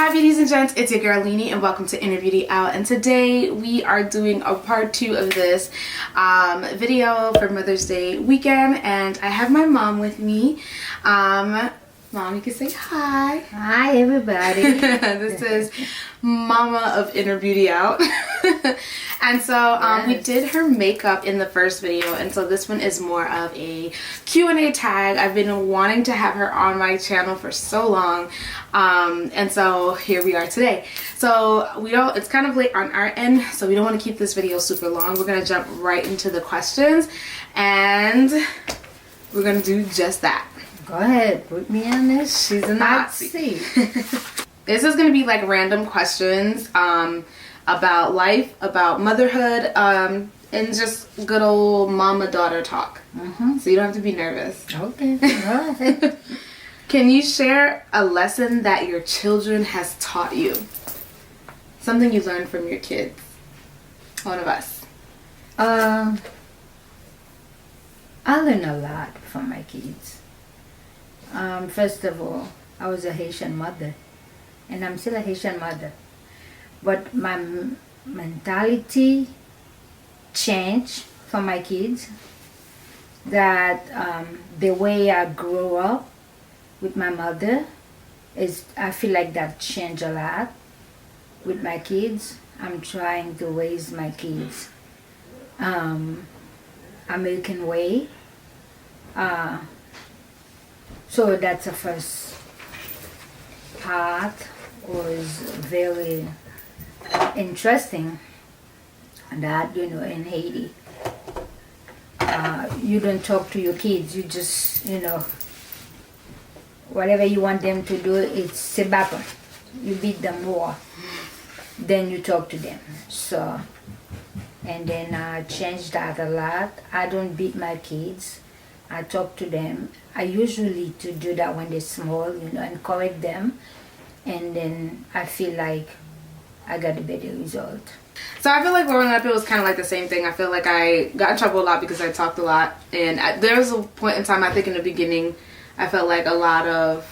Hi beauties and gents, it's your girl Linnee and welcome to Inner Beauty Out, and today we are doing a part 2 of this video for Mother's Day weekend, and I have my mom with me. Mom, you can say hi. Hi everybody. This is Mama of Inner Beauty Out. And so we did her makeup in the first video, and so this one is more of a Q&A tag. I've been wanting to have her on my channel for so long, and so here we are today. So it's kind of late on our end, so we don't want to keep this video super long. We're gonna jump right into the questions, and we're gonna do just that. Go ahead, put me on this. She's in the hot seat. This is gonna be like random questions about life, about motherhood, and just good old mama-daughter talk. So you don't have to be nervous. Okay, go ahead. Can you share a lesson that your children has taught you? Something you learned from your kids. One of us. I learned a lot from my kids. First of all, I was a Haitian mother, and I'm still a Haitian mother. But my mentality changed for my kids. That the way I grew up with my mother I feel like that changed a lot with my kids. I'm trying to raise my kids American way. So that's the first part. Was very interesting, that in Haiti you don't talk to your kids, you just whatever you want them to do, it's c'est bâton. You beat them more than you talk to them. So, and then I changed that a lot. I don't beat my kids, I talk to them. I usually to do that when they're small, and correct them, and then I feel like I got a better result. So I feel like growing up it was kind of like the same thing. I feel like I got in trouble a lot because I talked a lot, and there was a point in time, I think in the beginning, I felt like a lot of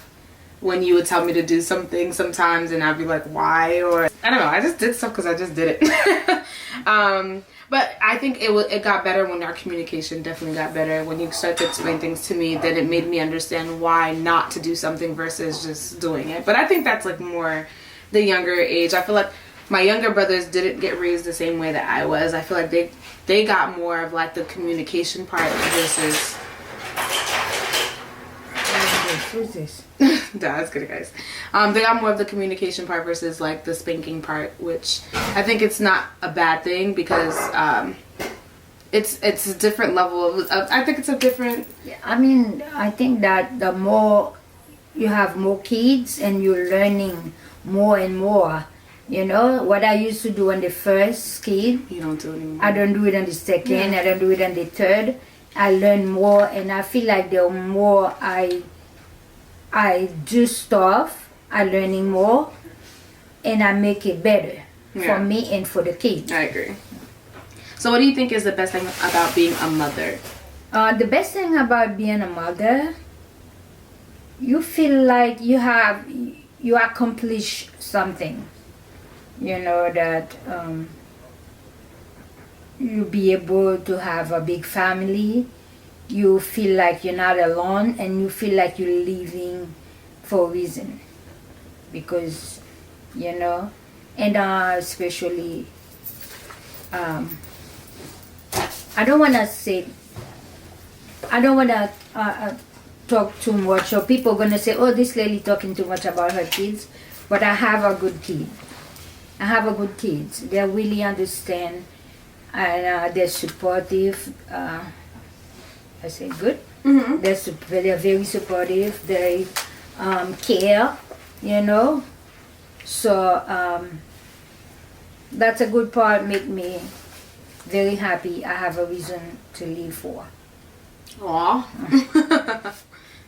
when you would tell me to do something sometimes and I'd be like, why? Or I don't know, I just did stuff because I just did it. But I think it got better when our communication definitely got better. When you start to explain things to me, then it made me understand why not to do something versus just doing it. But I think that's like more the younger age. I feel like my younger brothers didn't get raised the same way that I was. I feel like they got more of like the communication part versus... Who's this? That's good, guys. They got more of the communication part versus like the spanking part, which I think it's not a bad thing because it's a different level of I think it's a different... I mean, I think that the more you have more kids and you're learning more and more, what I used to do on the first kid, you don't do anymore. I don't do it on the second, I don't do it on the third. I learn more, and I feel like the more I do stuff, I'm learning more, and I make it better for me and for the kids. I agree. So what do you think is the best thing about being a mother? The best thing about being a mother, you feel like you accomplish something. That you be able to have a big family. You feel like you're not alone, and you feel like you're living for a reason, because and especially I don't want to talk too much, or people gonna say, oh, this lady talking too much about her kids. But I have a good kid. I have a good kids. They really understand, and they're supportive. I say good. They're very supportive. They care, So that's a good part. Make me very happy. I have a reason to live for. Aww.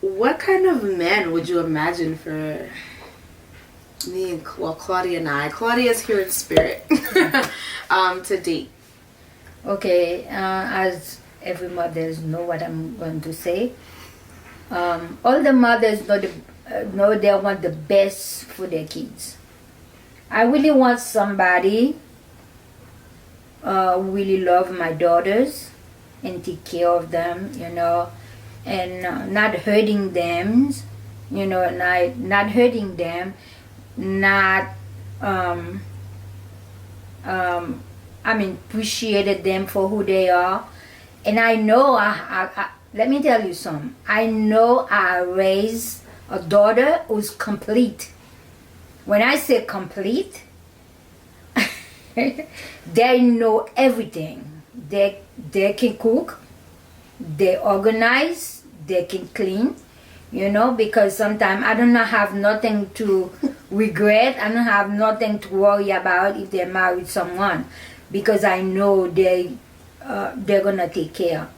What kind of man would you imagine for me and Claudia and I? Claudia's here in spirit. To date. Okay, as every mother know what I'm going to say. All the mothers know they want the best for their kids. I really want somebody really love my daughters and take care of them, you know, and not hurting them, you know, not hurting them, not I mean, appreciated them for who they are. And I know, let me tell you something. I know I raised a daughter who's complete. When I say complete, they know everything. They can cook, they organize, they can clean, you know, because sometimes I don't have nothing to regret. I don't have nothing to worry about if they married someone, because I know they're gonna take care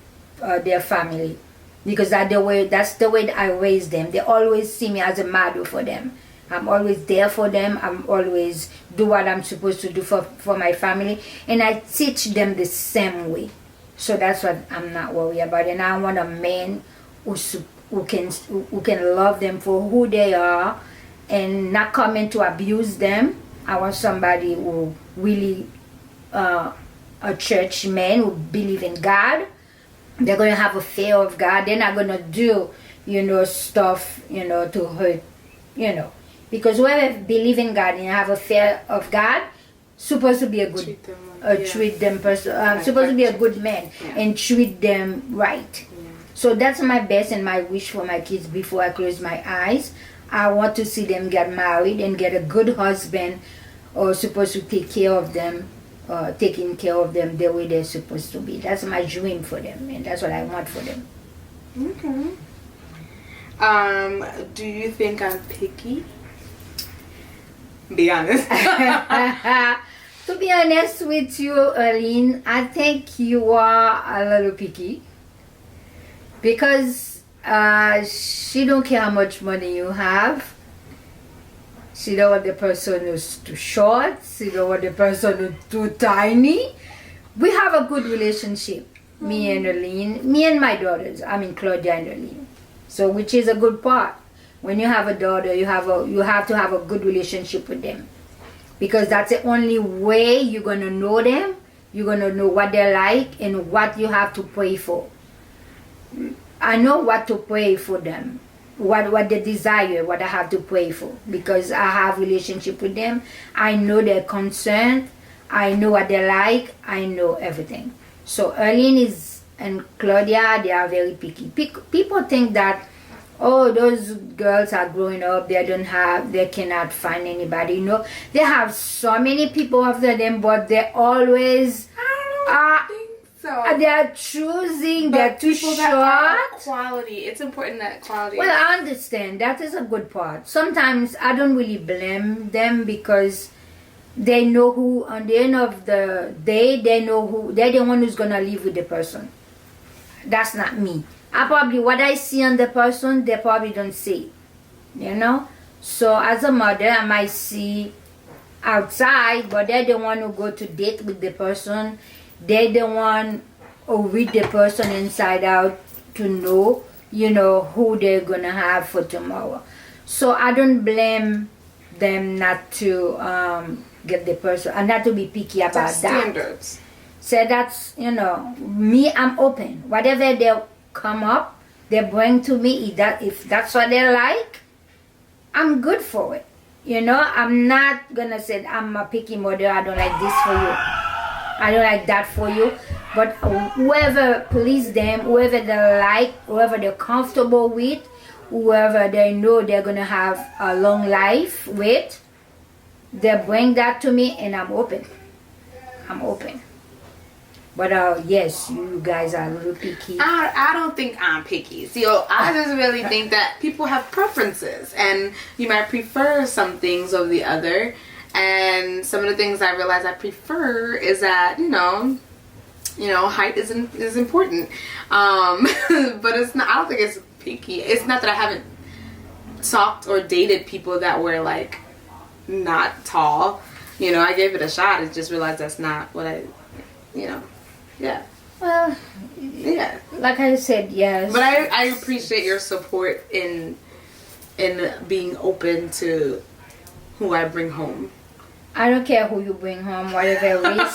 of their family, because that's the way I raised them. They always see me as a model for them. I'm always there for them. I'm always do what I'm supposed to do for my family, and I teach them the same way. So that's what I'm not worried about. And I want a man who can love them for who they are and not come in to abuse them. I want somebody who really a church man who believe in God. They're going to have a fear of God. They're not going to do, you know, stuff, you know, to hurt, you know. Because whoever believe in God and have a fear of God, supposed to be a good, treat them person, supposed to be a good man and treat them right. Yeah. So that's my best and my wish for my kids before I close my eyes. I want to see them get married and get a good husband or supposed to take care of them, taking care of them the way they're supposed to be. That's my dream for them, and that's what I want for them. Okay. Do you think I'm picky? Be honest. To be honest with you, Arlene, I think you are a little picky, because she don't care how much money you have. She don't want the person who's too short. She don't want the person who's too tiny. We have a good relationship, me and Arlene, me and my daughters. I mean Claudia and Arlene. So which is a good part. When you have a daughter, you have to have a good relationship with them, because that's the only way you're gonna know them. You're gonna know what they're like and what you have to pray for. I know what to pray for them, what they desire, what I have to pray for, because I have relationship with them. I know their concern. I know what they like. I know everything. So Arlene and Claudia, they are very picky. People think that, oh, those girls are growing up, they cannot find anybody. You know, they have so many people after them, but they always think so. They are choosing, they're too short. Quality. It's important that quality. Well, I understand. That is a good part. Sometimes I don't really blame them, because they know who, on the end of the day, they know who, they're the one who's going to live with the person. That's not me. What I see on the person, they probably don't see, you know. So as a mother, I might see outside, but they're the one who go to date with the person. They're the one who read the person inside out to know, you know, who they're gonna have for tomorrow. So I don't blame them not to get the person and not to be picky about that. Standards. So that's, you know, me. I'm open. Whatever they come up, they bring to me, if that's what they like, I'm good for it. You know, I'm not gonna say I'm a picky mother, I don't like this for you, I don't like that for you. But whoever please them, whoever they like, whoever they're comfortable with, whoever they know they're gonna have a long life with, they bring that to me, and I'm open. But yes, you guys are a little picky. I don't think I'm picky. See, I just really think that people have preferences, and you might prefer some things over the other. And some of the things I realize I prefer is that you know, height is important. But it's not. I don't think it's picky. It's not that I haven't talked or dated people that were like not tall. You know, I gave it a shot. I just realized that's not what I. You know. Yeah. Well, yeah. Like I said, yes. But I appreciate your support in being open to who I bring home. I don't care who you bring home, whatever race,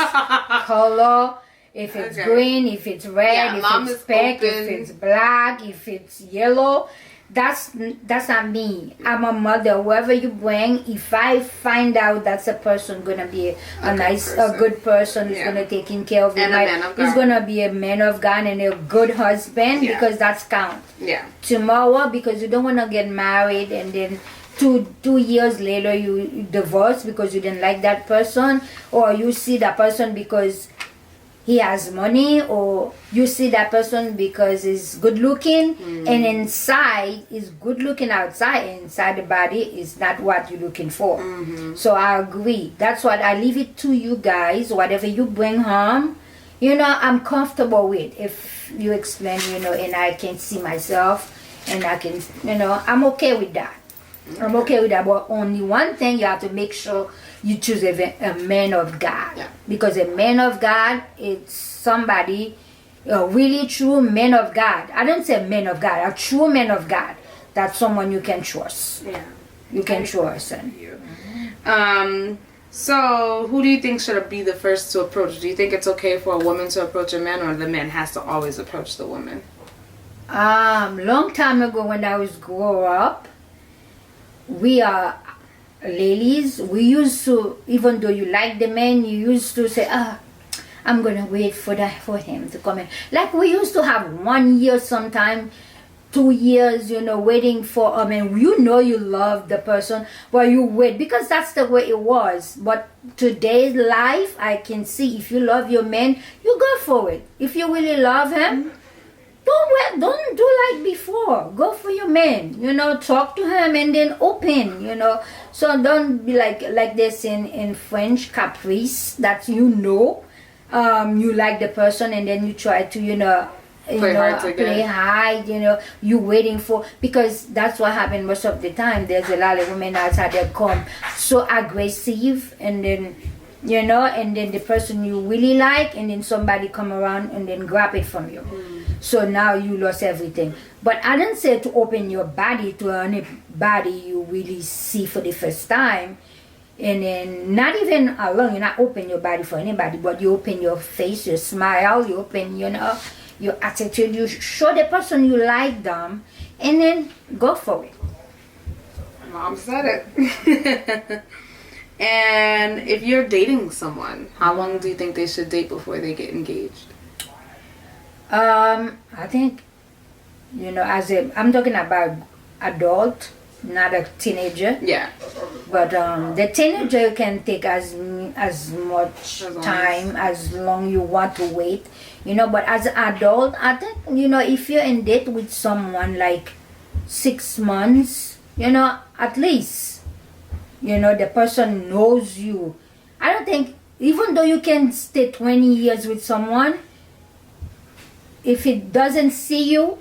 color, if it's green, if it's red, if it's pink, if it's black, if it's yellow. That's not me. I'm a mother. Whoever you bring, if I find out that's a person gonna be a good person who's gonna take care of you, he's gonna be a man of God and a good husband, because that's count. Yeah. Tomorrow, because you don't wanna get married and then two years later you divorce because you didn't like that person, or you see that person because he has money, or you see that person because he's good looking, and inside is good looking outside, and inside the body is not what you're looking for. So I agree. That's what I leave it to you guys. Whatever you bring home, I'm comfortable with. If you explain, and I can see myself, and I can, I'm okay with that. I'm okay with that. But only one thing, you have to make sure you choose a man of God. Yeah. Because a man of God, it's somebody, a really true man of God. I don't say man of God, a true man of God. That's someone you can trust. Yeah. You can trust. So who do you think should be the first to approach? Do you think it's okay for a woman to approach a man, or the man has to always approach the woman? Long time ago when I was growing up, we are ladies, we used to, even though you like the man, you used to say, I'm gonna wait for him to come in. Like we used to have 1 year, sometime 2 years, waiting for a man. You love the person, but you wait, because that's the way it was. But today's life, I can see, if you love your man, you go for it. If you really love him, don't do like before. Go for your man, talk to him and then open, So don't be like this in French, caprice, that you like the person and then you try to, play hide, you waiting for, because that's what happens most of the time. There's a lot of women outside that come so aggressive, and then, and then the person you really like, and then somebody come around and then grab it from you. So now you lost everything. But I didn't say to open your body to anybody you really see for the first time. And then not even alone, you not open your body for anybody, but you open your face, your smile, you open, your attitude, you show the person you like them, and then go for it. Mom said it. And if you're dating someone, how long do you think they should date before they get engaged? I think, I'm talking about adult, not a teenager. Yeah. But the teenager can take as much time as long you want to wait, But as an adult, I think, if you're in date with someone like 6 months, at least, the person knows you. I don't think, even though you can stay 20 years with someone, if it doesn't see you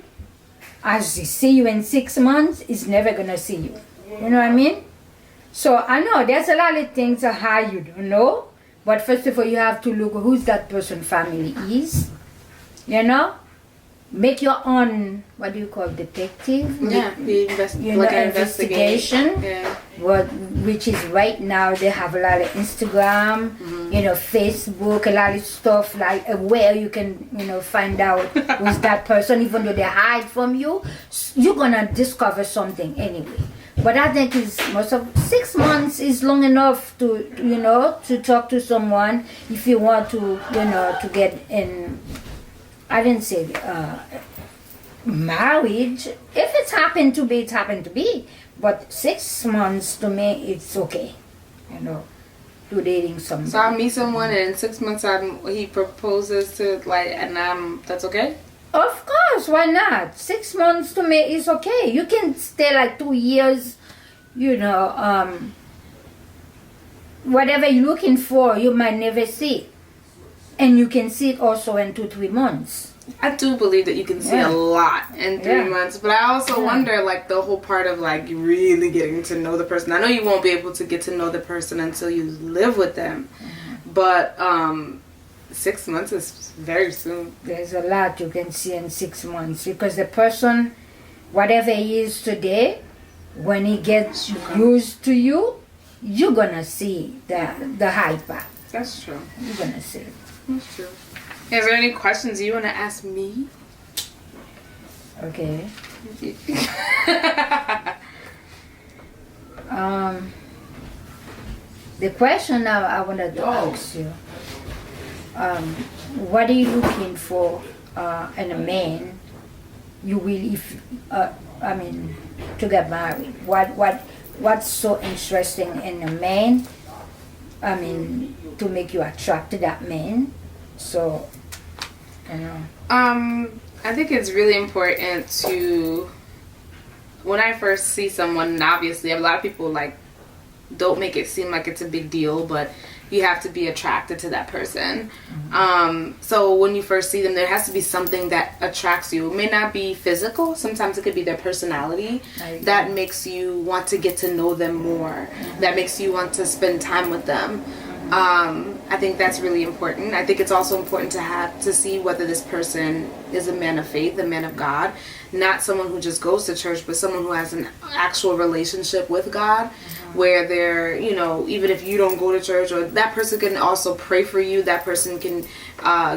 as he see you in 6 months, it's never gonna see you. You know what I mean? So I know there's a lot of things that how you don't know, but first of all you have to look who's that person family is. Make your own, what do you call, detective? Yeah, investigation. Yeah. Which is right now they have a lot of Instagram, Facebook, a lot of stuff like where you can, find out who's that person. Even though they hide from you, you're gonna discover something anyway. But I think most of 6 months is long enough to, to talk to someone if you want to, to get in. I didn't say marriage. If it's happened to be, it's happened to be. But 6 months to me, it's okay. To dating someone. So I meet someone and in 6 months he proposes to and that's okay? Of course, why not? 6 months to me is okay. You can stay like 2 years, whatever you're looking for, you might never see it. And you can see it also in 2-3 months. I do believe that you can see a lot in 3 months, but I also wonder, the whole part of, really getting to know the person. I know you won't be able to get to know the person until you live with them, but 6 months is very soon. There's a lot you can see in 6 months, because the person, whatever he is today, when he gets used to you, you're gonna see the high part. That's true. You're gonna see it. That's true. Is there any questions you want to ask me? Okay. The question I wanted to ask you, what are you looking for in a man you will, if I mean, to get married? What's so interesting in a man, I mean, to make you attract to that man? So, you know. I think it's really important to, when I first see someone, and obviously a lot of people like don't make it seem like it's a big deal, but you have to be attracted to that person. So when you first see them, there has to be something that attracts you. It may not be physical. Sometimes it could be their personality that makes you want to get to know them more, that makes you want to spend time with them. I think that's really important. I think it's also important to see whether this person is a man of faith, a man of God, not someone who just goes to church, but someone who has an actual relationship with God, where they're, you know, even if you don't go to church, or that person can also pray for you, that person can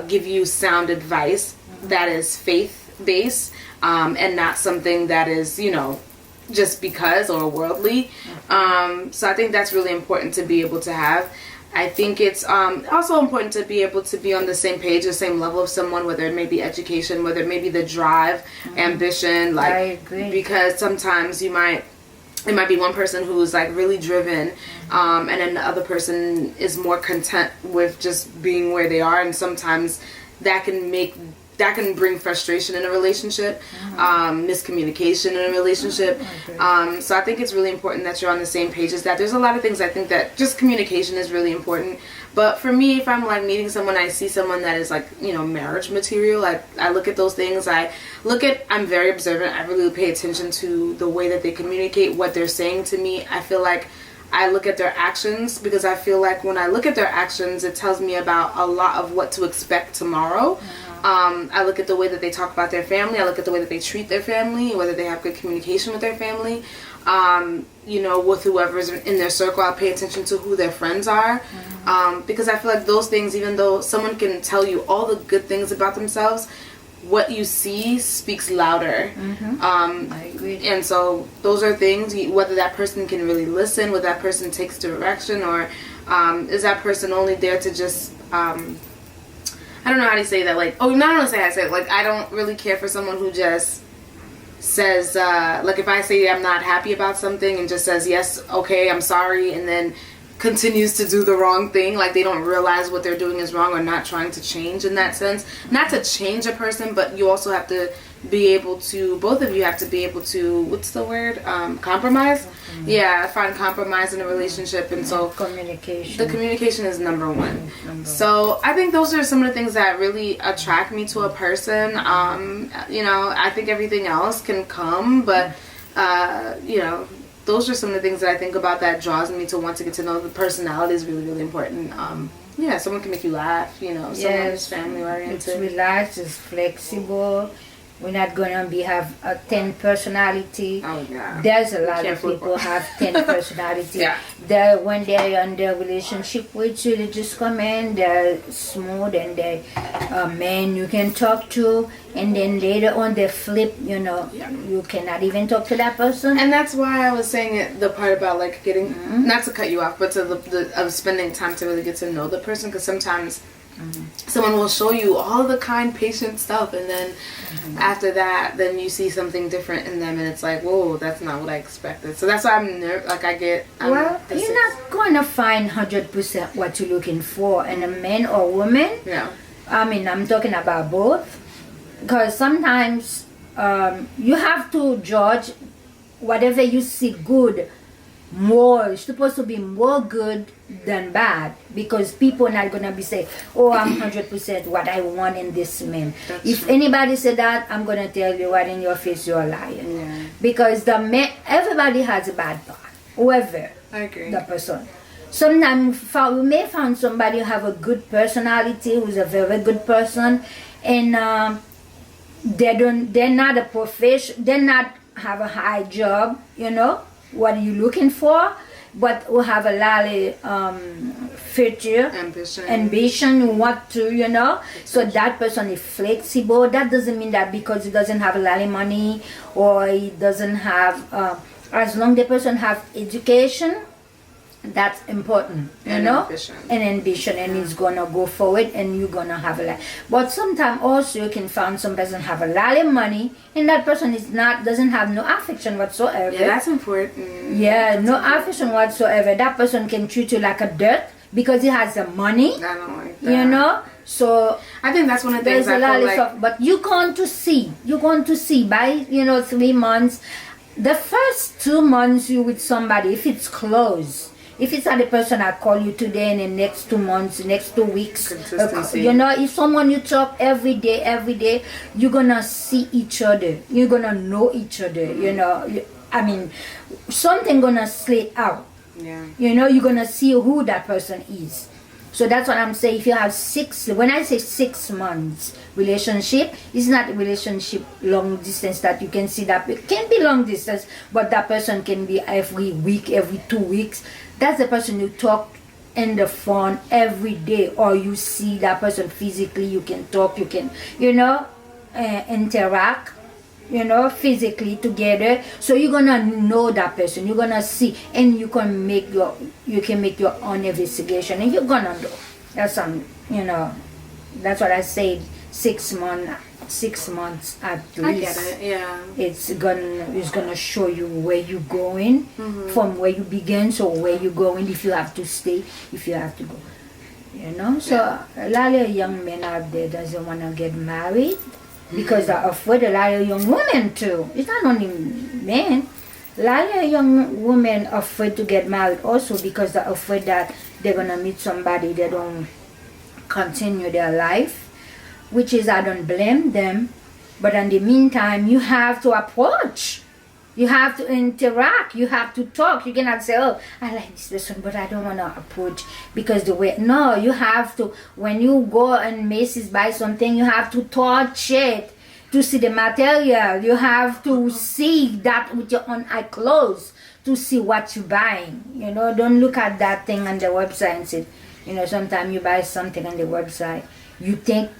give you sound advice that is faith-based, and not something that is, you know, just because or worldly. So I think that's really important to be able to have. I think it's also important to be able to be on the same page, the same level of someone, whether it may be education, whether it may be the drive, ambition, like, I agree. because sometimes it might be one person who's like really driven, and then the other person is more content with just being where they are, and sometimes that can bring frustration in a relationship, miscommunication in a relationship. So I think it's really important that you're on the same page as that. There's a lot of things I think that just communication is really important. But for me, if I'm like meeting someone, I see someone that is like, you know, marriage material, I look at those things. I'm very observant. I really pay attention to the way that they communicate, what they're saying to me. I feel like I look at their actions, because I feel like when I look at their actions, it tells me about a lot of what to expect tomorrow. I look at the way that they talk about their family. I look at the way that they treat their family, whether they have good communication with their family. You know, with whoever's in their circle, I'll pay attention to who their friends are. Because I feel like those things, even though someone can tell you all the good things about themselves, what you see speaks louder. I agree. And so those are things, whether that person can really listen, whether that person takes direction, or is that person only there to just... I don't know how to say that, like, not want to say how to say it, like, I don't really care for someone who just says, like, if I say I'm not happy about something and just says, yes, okay, I'm sorry, and then continues to do the wrong thing, like they don't realize what they're doing is wrong, or not trying to change in that sense. Not to change a person, but you also have to be able to, both of you have to be able to, what's the word, compromise? Yeah, find compromise in a relationship. And so communication. The communication is number one. So I think those are some of the things that really attract me to a person. You know, I think everything else can come, but you know, those are some of the things that I think about that draws me to want to get to know. The personality is really, really important. Yeah, someone can make you laugh, you know, someone is family oriented. It's relaxed, it's flexible. We're not gonna have a 10 personality. Oh yeah. There's a lot of people have 10 personality. Yeah. When they're in their relationship with you, they just come in, they're smooth, and they're a man you can talk to, and then later on they flip, you know, you cannot even talk to that person. And that's why I was saying it, the part about like getting, not to cut you off, but to of spending time to really get to know the person, because sometimes someone will show you all the kind, patient stuff, and then after that, then you see something different in them, and it's like, whoa, that's not what I expected. So that's why I'm like, well, you're not going to find 100% what you're looking for in a man or woman. Yeah. I mean, I'm talking about both, because sometimes you have to judge whatever you see good more. It's supposed to be more good than bad, because people are not going to be saying, oh, I'm 100% what I want in this man. If anybody said that, I'm going to tell you right in your face, you're a liar. Yeah. Because the man, everybody has a bad part, whoever I agree. the person. Sometimes we may find somebody who have a good personality, who's a very good person, and they're not a profession, they're not have a high job, you know, what are you looking for? but who have a lot of future ambition, what to, you know. So that person is flexible. That doesn't mean that because he doesn't have a lot of money or he doesn't have, as long the person have education, that's important, you know, and ambition, and he's gonna go forward, and you're gonna have a lot. But sometimes also you can find some person have a lot of money, and that person doesn't have no affection whatsoever. Yeah, that's important. Yeah, that's no affection whatsoever. That person can treat you like a dirt because he has the money. I don't like that. You know, so I think that's one of the things. There's a lot of stuff, but you're going to see by 3 months. The first 2 months you with somebody, if it's close. If it's not the person I call you today and the next 2 months, next 2 weeks, you know, if someone you talk every day, you're gonna see each other. You're gonna know each other. You know, I mean, something gonna slip out. Yeah. You know, you're gonna see who that person is. So that's what I'm saying. If you have when I say 6 months relationship, it's not a relationship long distance that you can see that it can be long distance, but that person can be every week, every 2 weeks. That's the person you talk in the phone every day, or you see that person physically. You can talk, you can, you know, interact, you know, physically together. So you're gonna know that person. You're gonna see, and you can make your own investigation, and you're gonna know. That's you know, that's what I said. 6 months at least. I get it. Yeah. It's gonna show you where you're going, from where you begin, so where you're going. If you have to stay, if you have to go, you know. So a lot of young men out there doesn't wanna get married. Because they're afraid. A lot of young women too. It's not only men. A lot of young women are afraid to get married also because they're afraid that they're gonna meet somebody they don't continue their life, which is, I don't blame them. But in the meantime, you have to approach. You have to interact. You have to talk. You cannot say, oh, I like this person, but I don't want to approach because the way. No, you have to. When you go and Macy's buy something, you have to touch it to see the material. You have to see that with your own eye closed to see what you're buying. You know, don't look at that thing on the website and say, you know, sometimes you buy something on the website, you think,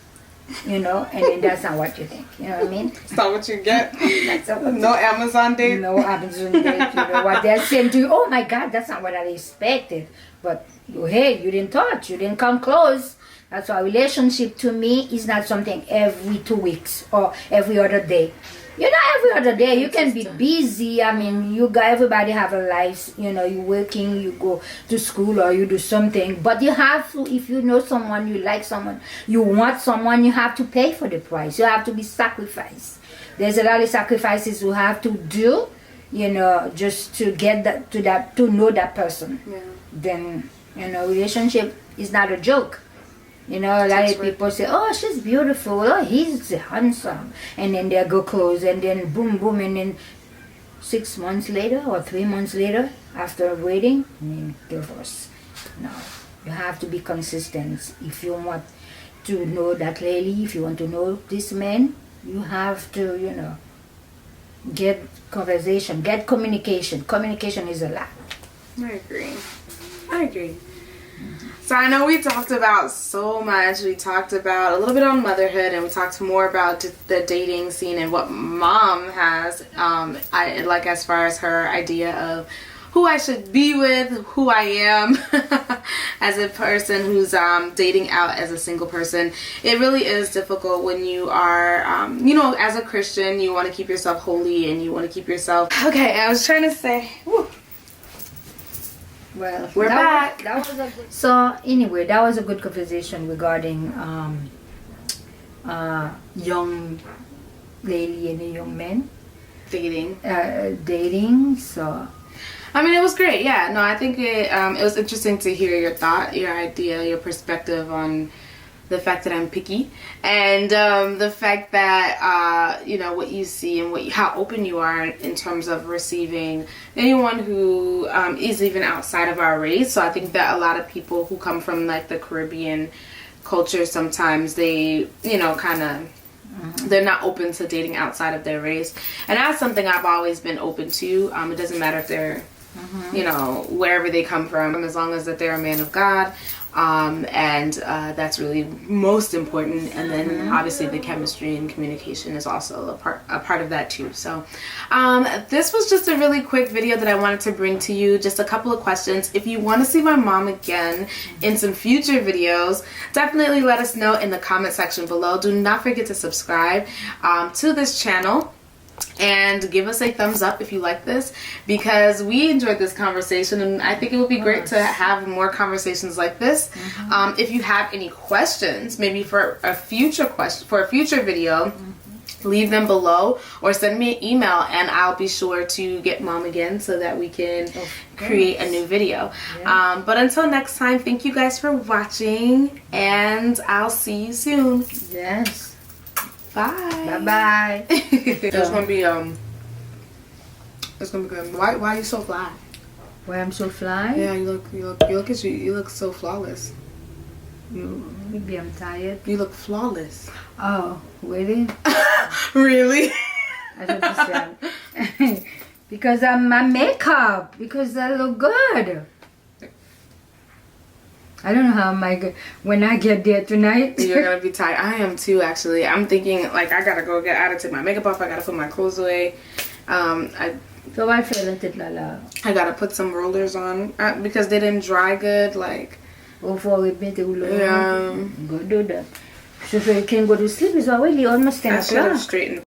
you know, and then that's not what you think. You know what I mean? That's not what you get. No Amazon date. No Amazon date. You know what they're saying to you? Oh my God, that's not what I expected. But you didn't touch, you didn't come close. That's why relationship to me is not something every 2 weeks or every other day. You know, every other day you can be busy. I mean, everybody have a life. You know, you're working, you go to school or you do something. But you have to, if you know someone, you like someone, you want someone, you have to pay for the price. You have to be sacrificed. There's a lot of sacrifices you have to do, you know, just to get to know that person. Yeah. Then, you know, relationship is not a joke. You know, a lot of people say, oh, she's beautiful, oh, he's handsome. And then they go close, and then boom, boom, and then 6 months later or 3 months later, after waiting, divorce. No, you have to be consistent. If you want to know that lady, if you want to know this man, you have to, you know, get conversation, get communication. Communication is a lot. I agree. So I know we talked about so much. We talked about a little bit on motherhood, and we talked more about the dating scene and what mom has, like as far as her idea of who I should be with, who I am as a person who's dating out as a single person. It really is difficult when you are, you know, as a Christian, you want to keep yourself holy and you want to keep yourself. Okay, I was trying to say. Whew. Well, we're back. So anyway, that was a good conversation regarding young lady and a young man dating. So I mean, it was great. Yeah, no, I think it was interesting to hear your thought, your idea, your perspective on the fact that I'm picky, and the fact that you know, what you see and how open you are in terms of receiving anyone who is even outside of our race. So I think that a lot of people who come from like the Caribbean culture, sometimes they, you know, kind of they're not open to dating outside of their race, and that's something I've always been open to. It doesn't matter if they're you know, wherever they come from, as long as that they're a man of God. And that's really most important. And then obviously the chemistry and communication is also a part of that too. So this was just a really quick video that I wanted to bring to you. Just a couple of questions. If you want to see my mom again in some future videos, definitely let us know in the comment section below. Do not forget to subscribe to this channel. And give us a thumbs up if you like this, because we enjoyed this conversation, and I think it would be great to have more conversations like this. If you have any questions, maybe for a future video, leave them below or send me an email, and I'll be sure to get Mom again so that we can create a new video. But until next time, thank you guys for watching, and I'll see you soon. Yes. Bye. Bye bye. It's gonna be good. Why are you so fly? Why I'm so fly? Yeah, you look so flawless. Maybe I'm tired. You look flawless. Oh, really? Really? I don't understand. Because I'm my makeup. Because I look good. I don't know how when I get there tonight. You're gonna be tired. I am too, actually. I'm thinking like I gotta go I gotta take my makeup off. I gotta put my clothes away. So I feel it, Lala. I gotta put some rollers on because they didn't dry good. Like. Oh, for a bit. Yeah. Go do that. So you can go to sleep. It's already almost 10 o'clock. I should have straightened.